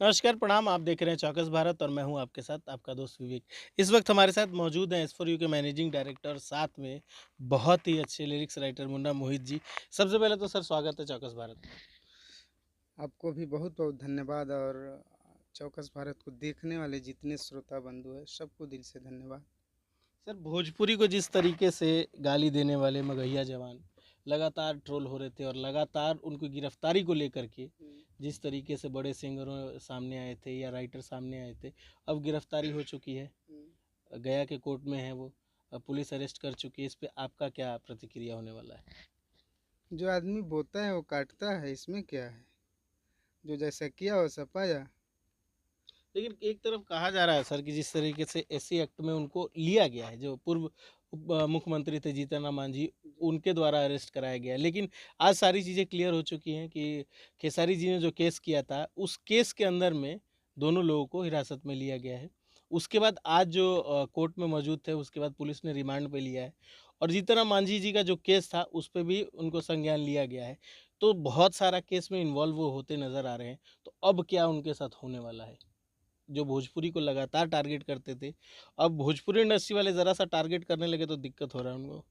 नमस्कार, प्रणाम। आप देख रहे हैं चौकस भारत और मैं हूं आपके साथ आपका दोस्त विवेक। इस वक्त हमारे साथ मौजूद हैं एस फॉर यू के मैनेजिंग डायरेक्टर, साथ में बहुत ही अच्छे लिरिक्स राइटर मुन्ना मोहित जी। सबसे पहले तो सर स्वागत है चौकस भारत में। आपको भी बहुत बहुत धन्यवाद और चौकस भारत को देखने वाले जितने श्रोता बंधु हैं सबको दिल से धन्यवाद। सर, भोजपुरी को जिस तरीके से गाली देने वाले मगहिया जवान लगातार ट्रोल हो रहे थे और लगातार उनको गिरफ्तारी को लेकर के जिस तरीके से बड़े सिंगरों सामने आए थे या राइटर सामने आए थे, अब गिरफ्तारी हो चुकी है। गया के कोर्ट में है वो। पुलिस अरेस्ट कर चुकी है। इस पे आपका क्या प्रतिक्रिया होने वाला है? जो आदमी बोता है वो काटता है, इसमें क्या है। जो जैसा किया वैसा पाया। लेकिन एक तरफ कहा जा रहा है सर कि जिस तरीके से एससी एक्ट में उनको लिया गया है, जो पूर्व मुख्यमंत्री थे जीतन राम मांझी, उनके द्वारा अरेस्ट कराया गया है। लेकिन आज सारी चीज़ें क्लियर हो चुकी हैं कि खेसारी जी ने जो केस किया था, उस केस के अंदर में दोनों लोगों को हिरासत में लिया गया है। उसके बाद आज जो कोर्ट में मौजूद थे, उसके बाद पुलिस ने रिमांड पे लिया है और जीतन राम मांझी जी का जो केस था उस पर भी उनको संज्ञान लिया गया है। तो बहुत सारा केस में इन्वॉल्व वो होते नजर आ रहे हैं। तो अब क्या उनके साथ होने वाला है? जो भोजपुरी को लगातार टारगेट करते थे, अब भोजपुरी इंडस्ट्री वाले ज़रा सा टारगेट करने लगे तो दिक्कत हो रहा है उनको।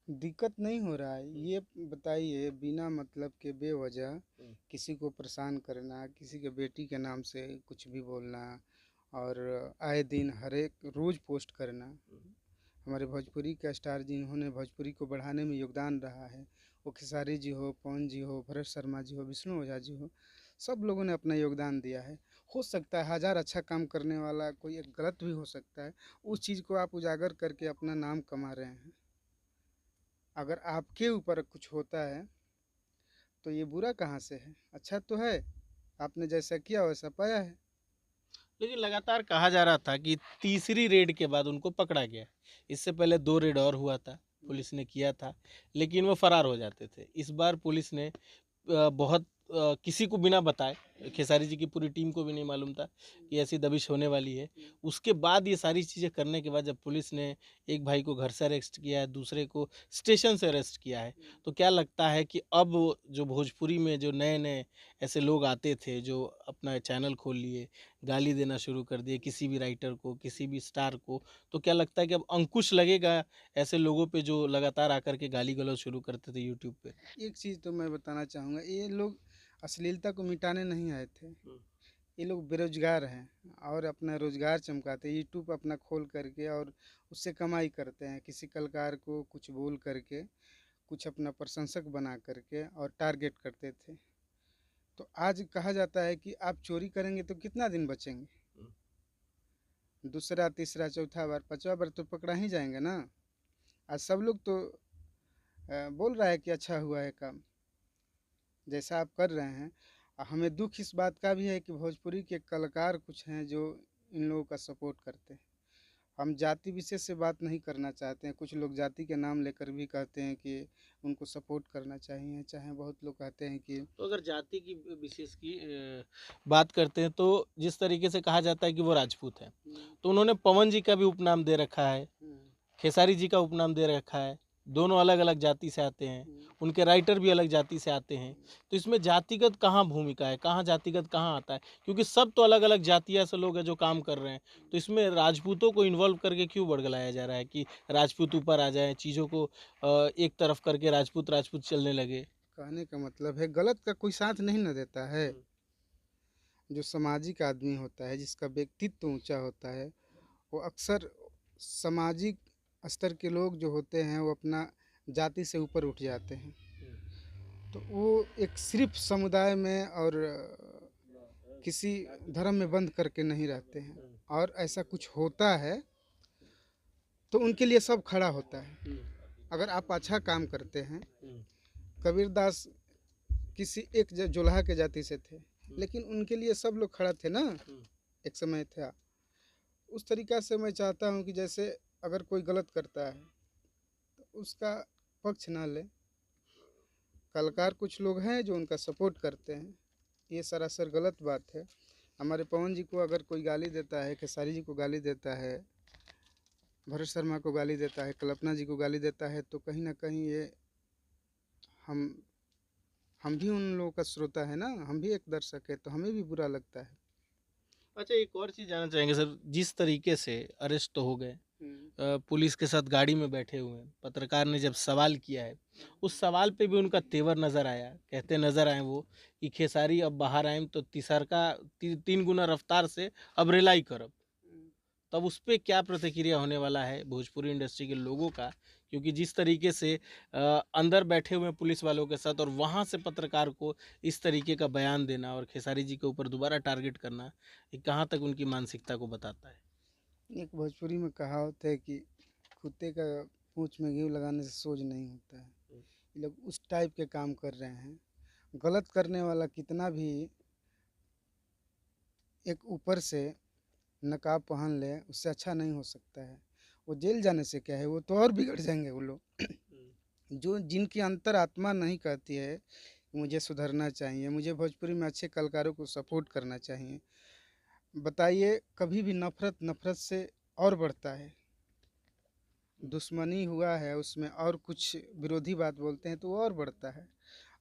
दिक्कत नहीं हो रहा है, ये बताइए बिना मतलब के बेवजह किसी को परेशान करना, किसी के बेटी के नाम से कुछ भी बोलना और आए दिन हर एक रोज़ पोस्ट करना। हमारे भोजपुरी के स्टार जिन्होंने भोजपुरी को बढ़ाने में योगदान रहा है, वो खेसारी जी हो, पवन जी हो, भरत शर्मा जी हो, विष्णु ओझा जी हो, सब लोगों ने अपना योगदान दिया है। हो सकता है हज़ार अच्छा काम करने वाला कोई एक गलत भी हो सकता है, उस चीज़ को आप उजागर करके अपना नाम कमा रहे हैं। अगर आपके ऊपर कुछ होता है तो ये बुरा कहाँ से है, अच्छा तो है। आपने जैसा किया वैसा पाया है। लेकिन लगातार कहा जा रहा था कि तीसरी रेड के बाद उनको पकड़ा गया। इससे पहले 2 रेड और हुआ था, पुलिस ने किया था, लेकिन वो फरार हो जाते थे। इस बार पुलिस ने बहुत किसी को बिना बताए, खेसारी जी की पूरी टीम को भी नहीं मालूम था कि ऐसी दबिश होने वाली है। उसके बाद ये सारी चीज़ें करने के बाद जब पुलिस ने एक भाई को घर से अरेस्ट किया है, दूसरे को स्टेशन से अरेस्ट किया है, तो क्या लगता है कि अब जो भोजपुरी में जो नए नए ऐसे लोग आते थे जो अपना चैनल खोल लिए, गाली देना शुरू कर दिए किसी भी राइटर को, किसी भी स्टार को, तो क्या लगता है कि अब अंकुश लगेगा ऐसे लोगों पे जो लगातार आकर के गाली गलौज शुरू करते थे यूट्यूब पे? एक चीज़ तो मैं बताना चाहूँगा, ये लोग अश्लीलता को मिटाने नहीं आए थे। ये लोग बेरोजगार हैं और अपना रोजगार चमकाते हैं, यूट्यूब अपना खोल करके और उससे कमाई करते हैं, किसी कलाकार को कुछ बोल करके, कुछ अपना प्रशंसक बना करके और टारगेट करते थे। तो आज कहा जाता है कि आप चोरी करेंगे तो कितना दिन बचेंगे। दूसरा तीसरा चौथा बार पांचवा बार तो पकड़ा ही जाएंगे ना। आज सब लोग तो बोल रहा है कि अच्छा हुआ है काम जैसा आप कर रहे हैं। हमें दुख इस बात का भी है कि भोजपुरी के कलाकार कुछ हैं जो इन लोगों का सपोर्ट करते हैं। हम जाति विशेष से बात नहीं करना चाहते हैं, कुछ लोग जाति के नाम लेकर भी कहते हैं कि उनको सपोर्ट करना चाहिए, चाहे बहुत लोग कहते हैं कि तो अगर जाति की विशेष की बात करते हैं तो जिस तरीके से कहा जाता है कि वो राजपूत हैं, तो उन्होंने पवन जी का भी उपनाम दे रखा है, खेसारी जी का उपनाम दे रखा है। दोनों अलग अलग जाति से आते हैं, उनके राइटर भी अलग जाति से आते हैं। तो इसमें जातिगत कहाँ भूमिका है, कहाँ जातिगत कहाँ आता है? क्योंकि सब तो अलग अलग जातिया से लोग हैं जो काम कर रहे हैं। तो इसमें राजपूतों को इन्वॉल्व करके क्यों बड़गलाया जा रहा है कि राजपूत ऊपर आ जाए, चीज़ों को एक तरफ करके राजपूत राजपूत चलने लगे? कहने का मतलब है गलत का कोई साथ नहीं न देता है। जो सामाजिक आदमी होता है, जिसका व्यक्तित्व ऊंचा होता है, वो अक्सर सामाजिक स्तर के लोग जो होते हैं वो अपना जाति से ऊपर उठ जाते हैं। तो वो एक सिर्फ समुदाय में और किसी धर्म में बंद करके नहीं रहते हैं। और ऐसा कुछ होता है तो उनके लिए सब खड़ा होता है। अगर आप अच्छा काम करते हैं, कबीरदास किसी एक जोल्हा के जाति से थे, लेकिन उनके लिए सब लोग खड़ा थे ना। एक समय था। उस तरीक़ा से मैं चाहता हूँ कि जैसे अगर कोई गलत करता है तो उसका पक्ष ना ले। कलाकार कुछ लोग हैं जो उनका सपोर्ट करते हैं, ये सरासर गलत बात है। हमारे पवन जी को अगर कोई गाली देता है, खेसारी जी को गाली देता है, भरत शर्मा को गाली देता है, कल्पना जी को गाली देता है, तो कहीं ना कहीं ये हम हम भी उन लोगों का श्रोता है ना, हम भी एक दर्शक है, तो हमें भी बुरा लगता है। अच्छा, एक और चीज़ जानना चाहेंगे सर, जिस तरीके से अरेस्ट तो हो गए, पुलिस के साथ गाड़ी में बैठे हुए हैं, पत्रकार ने जब सवाल किया है, उस सवाल पे भी उनका तेवर नज़र आया, कहते नज़र आए वो कि खेसारी अब बाहर आएम तो तीन गुना रफ्तार से अब रिलाई करब। तब उस पे क्या प्रतिक्रिया होने वाला है भोजपुरी इंडस्ट्री के लोगों का, क्योंकि जिस तरीके से अंदर बैठे हुए हैं पुलिस वालों के साथ और वहाँ से पत्रकार को इस तरीके का बयान देना और खेसारी जी के ऊपर दोबारा टारगेट करना, ये कहाँ तक उनकी मानसिकता को बताता है। एक भोजपुरी में कहावत है कि कुत्ते का पूंछ में घी लगाने से सोज नहीं होता है। ये लोग उस टाइप के काम कर रहे हैं। गलत करने वाला कितना भी एक ऊपर से नकाब पहन ले, उससे अच्छा नहीं हो सकता है। वो जेल जाने से क्या है, वो तो और बिगड़ जाएंगे वो लोग। जो जिनकी अंतर आत्मा नहीं कहती है कि मुझे सुधरना चाहिए, मुझे भोजपुरी में अच्छे कलाकारों को सपोर्ट करना चाहिए, बताइए कभी भी नफरत नफरत से और बढ़ता है। दुश्मनी हुआ है उसमें और कुछ विरोधी बात बोलते हैं तो वो और बढ़ता है।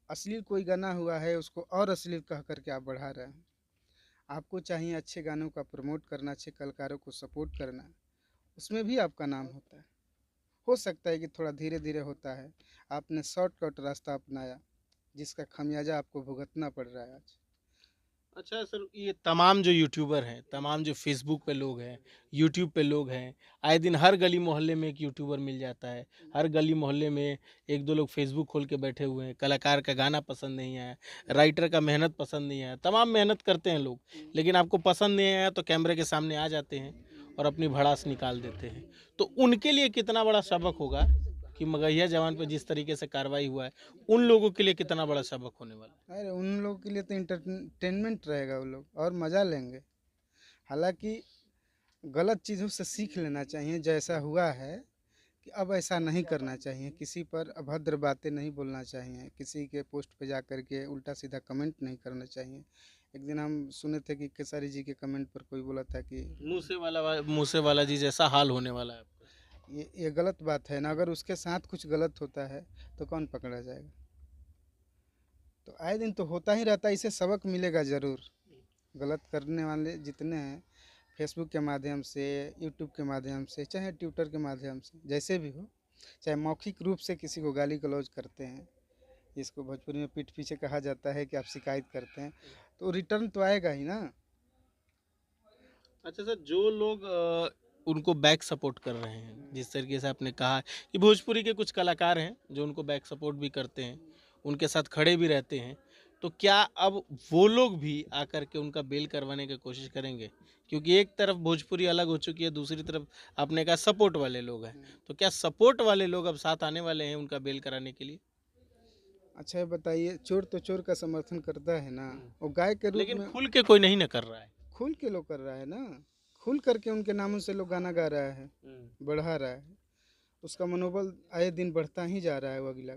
अश्लील कोई गाना हुआ है उसको और अश्लील कह करके आप बढ़ा रहे हैं। आपको चाहिए अच्छे गानों का प्रमोट करना, अच्छे कलाकारों को सपोर्ट करना, उसमें भी आपका नाम होता है। हो सकता है कि थोड़ा धीरे धीरे होता है, आपने शॉर्टकट रास्ता अपनाया जिसका खमियाजा आपको भुगतना पड़ रहा है आज। अच्छा सर, ये तमाम जो यूट्यूबर हैं, तमाम जो फेसबुक पे लोग हैं, यूट्यूब पे लोग हैं, आए दिन हर गली मोहल्ले में एक यूट्यूबर मिल जाता है, हर गली मोहल्ले में एक दो लोग फेसबुक खोल के बैठे हुए हैं, कलाकार का गाना पसंद नहीं आया, राइटर का मेहनत पसंद नहीं आया, तमाम मेहनत करते हैं लोग, लेकिन आपको पसंद नहीं आया तो कैमरे के सामने आ जाते हैं और अपनी भड़ास निकाल देते हैं। तो उनके लिए कितना बड़ा सबक होगा कि मगहिया जवान पे जिस तरीके से कार्रवाई हुआ है, उन लोगों के लिए कितना बड़ा सबक होने वाला है। अरे उन लोगों के लिए तो इंटरटेनमेंट रहेगा, वो लोग और मज़ा लेंगे। हालांकि गलत चीज़ों से सीख लेना चाहिए, जैसा हुआ है कि अब ऐसा नहीं करना चाहिए, किसी पर अभद्र बातें नहीं बोलना चाहिए, किसी के पोस्ट पे जा कर के उल्टा सीधा कमेंट नहीं करना चाहिए। एक दिन हम सुने थे कि केसारी जी के कमेंट पर कोई बोला था कि मूसे वाला जी जैसा हाल होने वाला है आपका। ये गलत बात है ना, अगर उसके साथ कुछ गलत होता है तो कौन पकड़ा जाएगा। तो आए दिन तो होता ही रहता है, इसे सबक मिलेगा ज़रूर। गलत करने वाले जितने हैं, फेसबुक के माध्यम से, यूट्यूब के माध्यम से, चाहे ट्विटर के माध्यम से, जैसे भी हो, चाहे मौखिक रूप से किसी को गाली गलौज करते हैं, जिसको भोजपुरी में पीठ पीछे कहा जाता है कि आप शिकायत करते हैं, तो रिटर्न तो आएगा ही ना। अच्छा सर, जो लोग उनको बैक सपोर्ट कर रहे हैं, जिस तरीके से आपने कहा कि भोजपुरी के कुछ कलाकार हैं जो उनको बैक सपोर्ट भी करते हैं, उनके साथ खड़े भी रहते हैं, तो क्या अब वो लोग भी आकर के उनका बेल करवाने की कोशिश करेंगे? क्योंकि एक तरफ भोजपुरी अलग हो चुकी है, दूसरी तरफ आपने कहा सपोर्ट वाले लोग हैं, तो क्या सपोर्ट वाले लोग अब साथ आने वाले हैं उनका बेल कराने के लिए? अच्छा ये बताइए, चोर तो चोर का समर्थन करता है ना, वो गाय के रूप लेकिन में खुल के कोई नहीं न कर रहा है। खुल के लोग कर रहा है ना, खुल करके उनके नामों से लोग गाना गा रहा है, बढ़ा रहा है, उसका मनोबल आए दिन बढ़ता ही जा रहा है। वो अगला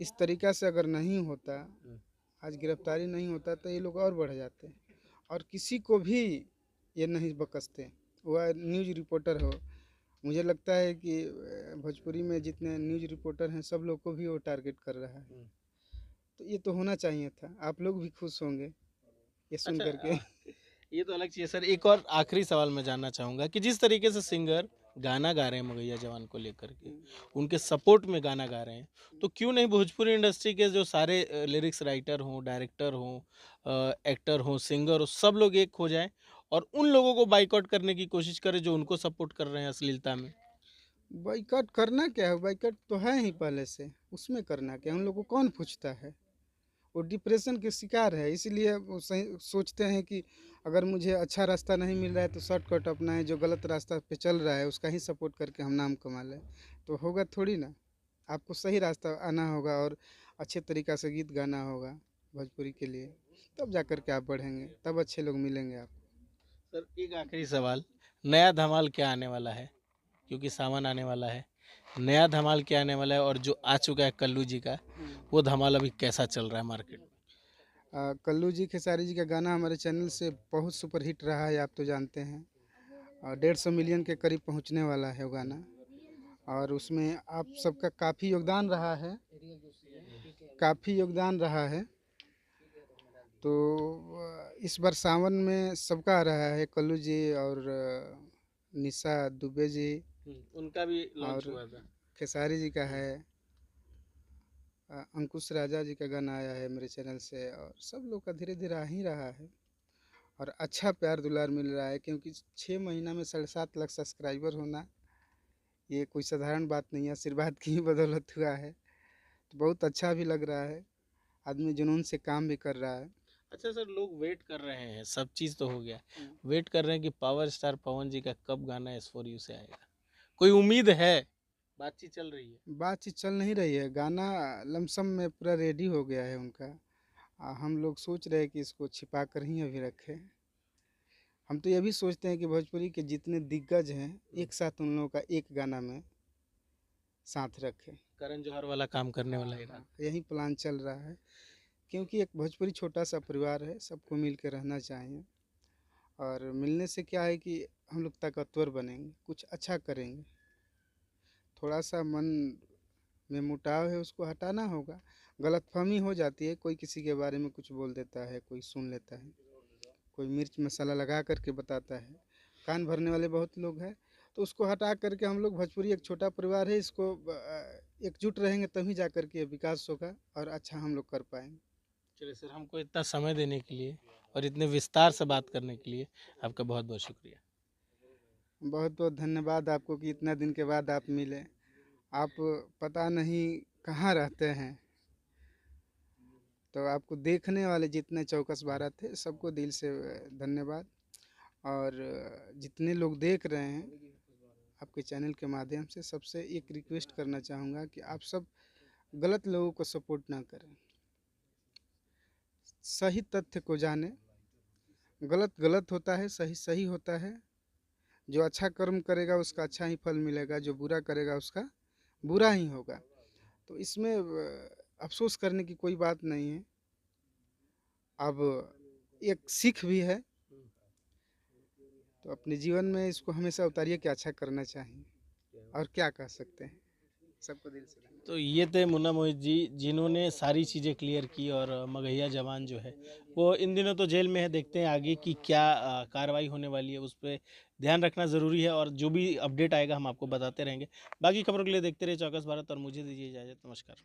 इस तरीक़ा से अगर नहीं होता, आज गिरफ्तारी नहीं होता तो ये लोग और बढ़ जाते और किसी को भी ये नहीं बकसते। वह न्यूज़ रिपोर्टर हो, मुझे लगता है कि भोजपुरी में जितने न्यूज़ रिपोर्टर हैं सब लोग को भी वो टारगेट कर रहा है। तो ये तो होना चाहिए था, आप लोग भी खुश होंगे ये सुन अच्छा, करके। ये तो अलग चीज़ है सर। एक और आखिरी सवाल मैं जानना चाहूँगा कि जिस तरीके से सिंगर गाना गा रहे हैं मगैया जवान को लेकर के, उनके सपोर्ट में गाना गा रहे हैं, तो क्यों नहीं भोजपुरी इंडस्ट्री के जो सारे लिरिक्स राइटर हों, डायरेक्टर हों, एक्टर हों, सिंगर हो, सब लोग एक हो जाएं और उन लोगों को बाइकआउट करने की कोशिश करें जो उनको सपोर्ट कर रहे हैं अश्लीलता में। बाइकआउट करना क्या है, बाइकआउट तो है ही पहले से, उसमें करना क्या है, उन लोगों को कौन पूछता है। वो डिप्रेशन के शिकार है, इसलिए वो सही सोचते हैं कि अगर मुझे अच्छा रास्ता नहीं मिल रहा है तो शॉर्टकट अपनाएं, जो गलत रास्ता पे चल रहा है उसका ही सपोर्ट करके हम नाम कमा लें। तो होगा थोड़ी ना, आपको सही रास्ता आना होगा और अच्छे तरीक़ा से गीत गाना होगा भोजपुरी के लिए, तब जा कर के आप बढ़ेंगे, तब अच्छे लोग मिलेंगे आपको। सर, एक आखिरी सवाल, नया धमाल क्या आने वाला है? क्योंकि सावन आने वाला है, नया धमाल क्या आने वाला है और जो आ चुका है कल्लू जी का, वो धमाल अभी कैसा चल रहा है मार्केट में? कल्लू जी खेसारी जी का गाना हमारे चैनल से बहुत सुपरहिट रहा है, आप तो जानते हैं, और 150 मिलियन के करीब पहुंचने वाला है वो गाना। और उसमें आप सबका काफ़ी योगदान रहा है, काफ़ी योगदान रहा है। तो इस बार सावन में सबका आ रहा है, कल्लू जी और निशा दुबे जी उनका भी लॉन्च और हुआ था। खेसारी जी का है, अंकुश राजा जी का गाना आया है मेरे चैनल से, और सब लोग का धीरे धीरे आ ही रहा है और अच्छा प्यार दुलार मिल रहा है, क्योंकि 6 महीना में 7.5 लाख सब्सक्राइबर होना ये कोई साधारण बात नहीं है, आशीर्वाद की ही बदौलत हुआ है। तो बहुत अच्छा भी लग रहा है, आदमी जुनून से काम भी कर रहा है। अच्छा सर, लोग वेट कर रहे हैं, सब चीज़ तो हो गया, वेट कर रहे हैं कि पावर स्टार पवन जी का कब गाना एस फॉर यू से आएगा। कोई उम्मीद है? बातचीत चल रही है? बातचीत चल नहीं रही है, गाना लमसम में पूरा रेडी हो गया है उनका। हम लोग सोच रहे हैं कि इसको छिपा कर ही अभी रखें। हम तो ये भी सोचते हैं कि भोजपुरी के जितने दिग्गज हैं एक साथ उन लोगों का एक गाना में साथ रखें। करण जौहर वाला काम करने वाला इरादा। यही प्लान चल रहा है, क्योंकि एक भोजपुरी छोटा सा परिवार है, सबको मिल के रहना चाहिए। और मिलने से क्या है कि हम लोग ताकतवर बनेंगे, कुछ अच्छा करेंगे। थोड़ा सा मन में मुटाव है, उसको हटाना होगा। गलतफहमी हो जाती है, कोई किसी के बारे में कुछ बोल देता है, कोई सुन लेता है, कोई मिर्च मसाला लगा करके बताता है, कान भरने वाले बहुत लोग हैं। तो उसको हटा करके हम लोग, भोजपुरी एक छोटा परिवार है, इसको एकजुट रहेंगे तभी जा कर के विकास होगा और अच्छा हम लोग कर पाएंगे। चलिए सर, हमको इतना समय देने के लिए और इतने विस्तार से बात करने के लिए आपका बहुत बहुत शुक्रिया। बहुत बहुत धन्यवाद आपको कि इतना दिन के बाद आप मिले। आप पता नहीं कहाँ रहते हैं, तो आपको देखने वाले जितने चौकस भारत थे सबको दिल से धन्यवाद। और जितने लोग देख रहे हैं आपके चैनल के माध्यम से, सबसे एक रिक्वेस्ट करना चाहूँगा कि आप सब गलत लोगों को सपोर्ट ना करें, सही तथ्य को जानें। गलत गलत होता है, सही सही होता है। जो अच्छा कर्म करेगा उसका अच्छा ही फल मिलेगा, जो बुरा करेगा उसका बुरा ही होगा। तो इसमें अफसोस करने की कोई बात नहीं है। अब एक सीख भी है, तो अपने जीवन में इसको हमेशा उतारिए कि अच्छा करना चाहिए, और क्या कह सकते हैं। सबको दिल से धन्यवाद। तो ये थे मुन्ना मोहित जी, जिन्होंने सारी चीज़ें क्लियर की। और मगहिया जवान जो है वो इन दिनों तो जेल में है, देखते हैं आगे की क्या कार्रवाई होने वाली है, उस पर ध्यान रखना ज़रूरी है। और जो भी अपडेट आएगा हम आपको बताते रहेंगे। बाकी खबरों के लिए देखते रहिए चौकस भारत और मुझे दीजिए इजाज़त। नमस्कार।